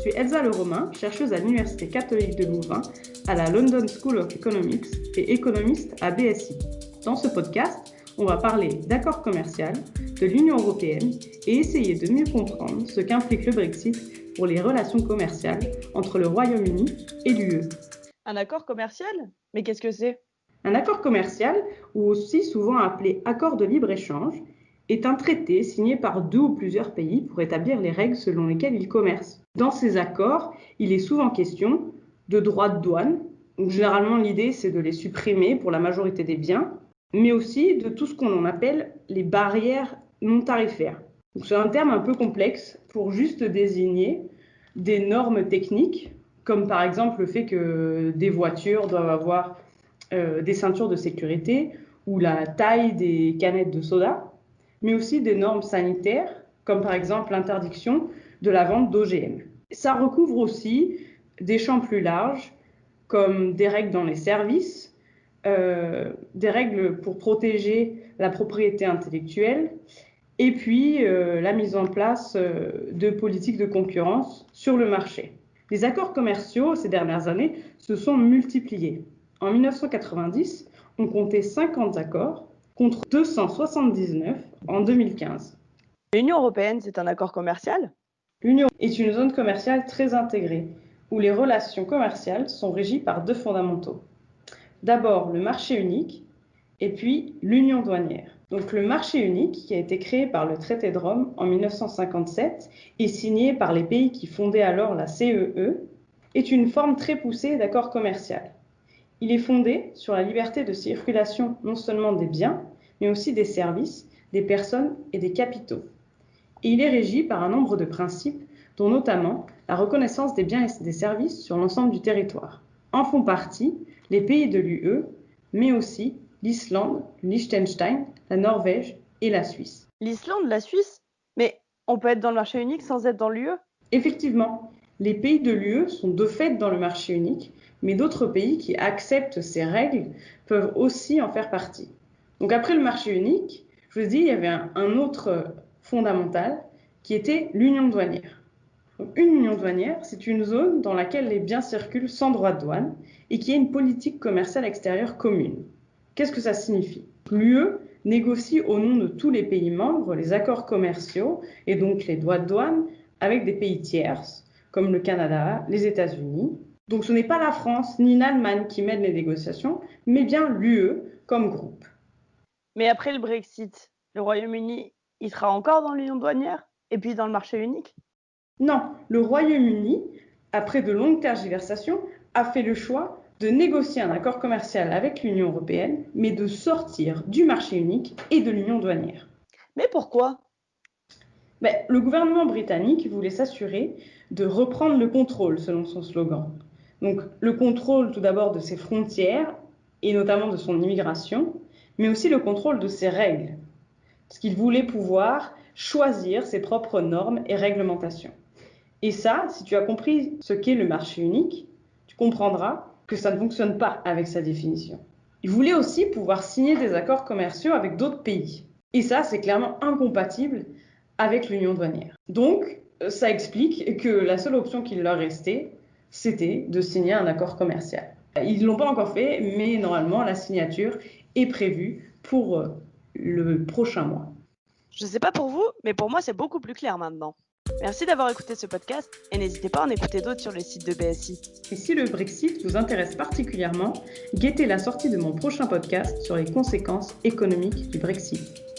suis Elsa Leromain, chercheuse à l'Université catholique de Louvain, à la London School of Economics et économiste à BSI. Dans ce podcast, on va parler d'accord commercial, de l'Union européenne et essayer de mieux comprendre ce qu'implique le Brexit pour les relations commerciales entre le Royaume-Uni et l'UE. Un accord commercial? Mais qu'est-ce que c'est? Un accord commercial, ou aussi souvent appelé accord de libre-échange, est un traité signé par 2 ou plusieurs pays pour établir les règles selon lesquelles ils commercent. Dans ces accords, il est souvent question de droits de douane. Donc, généralement, l'idée, c'est de les supprimer pour la majorité des biens, mais aussi de tout ce qu'on appelle les barrières non tarifaires. Donc, c'est un terme un peu complexe pour juste désigner des normes techniques, comme par exemple le fait que des voitures doivent avoir des ceintures de sécurité ou la taille des canettes de soda, mais aussi des normes sanitaires, comme par exemple l'interdiction de la vente d'OGM. Ça recouvre aussi des champs plus larges, comme des règles dans les services, des règles pour protéger la propriété intellectuelle, et puis la mise en place de politiques de concurrence sur le marché. Les accords commerciaux, ces dernières années, se sont multipliés. En 1990, on comptait 50 accords, contre 279 en 2015. L'Union européenne, c'est un accord commercial? L'Union est une zone commerciale très intégrée, où les relations commerciales sont régies par 2 fondamentaux. D'abord, le marché unique, et puis l'union douanière. Donc le marché unique, qui a été créé par le traité de Rome en 1957 et signé par les pays qui fondaient alors la CEE, est une forme très poussée d'accord commercial. Il est fondé sur la liberté de circulation non seulement des biens, mais aussi des services, des personnes et des capitaux. Et il est régi par un nombre de principes, dont notamment la reconnaissance des biens et des services sur l'ensemble du territoire. En font partie les pays de l'UE, mais aussi l'Islande, le Liechtenstein, la Norvège et la Suisse. L'Islande, la Suisse? Mais on peut être dans le marché unique sans être dans l'UE? Effectivement, les pays de l'UE sont de fait dans le marché unique, mais d'autres pays qui acceptent ces règles peuvent aussi en faire partie. Donc après le marché unique, je vous dis, il y avait un autre fondamental qui était l'union douanière. Donc, une union douanière, c'est une zone dans laquelle les biens circulent sans droit de douane et qui a une politique commerciale extérieure commune. Qu'est-ce que ça signifie? L'UE négocie au nom de tous les pays membres les accords commerciaux et donc les droits de douane avec des pays tierces, comme le Canada, les États-Unis. Donc ce n'est pas la France ni l'Allemagne qui mènent les négociations, mais bien l'UE comme groupe. Mais après le Brexit, le Royaume-Uni, il sera encore dans l'union douanière? Et puis dans le marché unique? Non, le Royaume-Uni, après de longues tergiversations, a fait le choix de négocier un accord commercial avec l'Union européenne, mais de sortir du marché unique et de l'union douanière. Mais pourquoi? Le gouvernement britannique voulait s'assurer de reprendre le contrôle, selon son slogan. Donc le contrôle tout d'abord de ses frontières, et notamment de son immigration, mais aussi le contrôle de ses règles, parce qu'il voulait pouvoir choisir ses propres normes et réglementations. Et ça, si tu as compris ce qu'est le marché unique, tu comprendras que ça ne fonctionne pas avec sa définition. Il voulait aussi pouvoir signer des accords commerciaux avec d'autres pays. Et ça, c'est clairement incompatible avec l'union douanière. Donc, ça explique que la seule option qui leur restait, c'était de signer un accord commercial. Ils ne l'ont pas encore fait, mais normalement, la signature est prévue pour le prochain mois. Je ne sais pas pour vous, mais pour moi, c'est beaucoup plus clair maintenant. Merci d'avoir écouté ce podcast et n'hésitez pas à en écouter d'autres sur le site de BSI. Et si le Brexit vous intéresse particulièrement, guettez la sortie de mon prochain podcast sur les conséquences économiques du Brexit.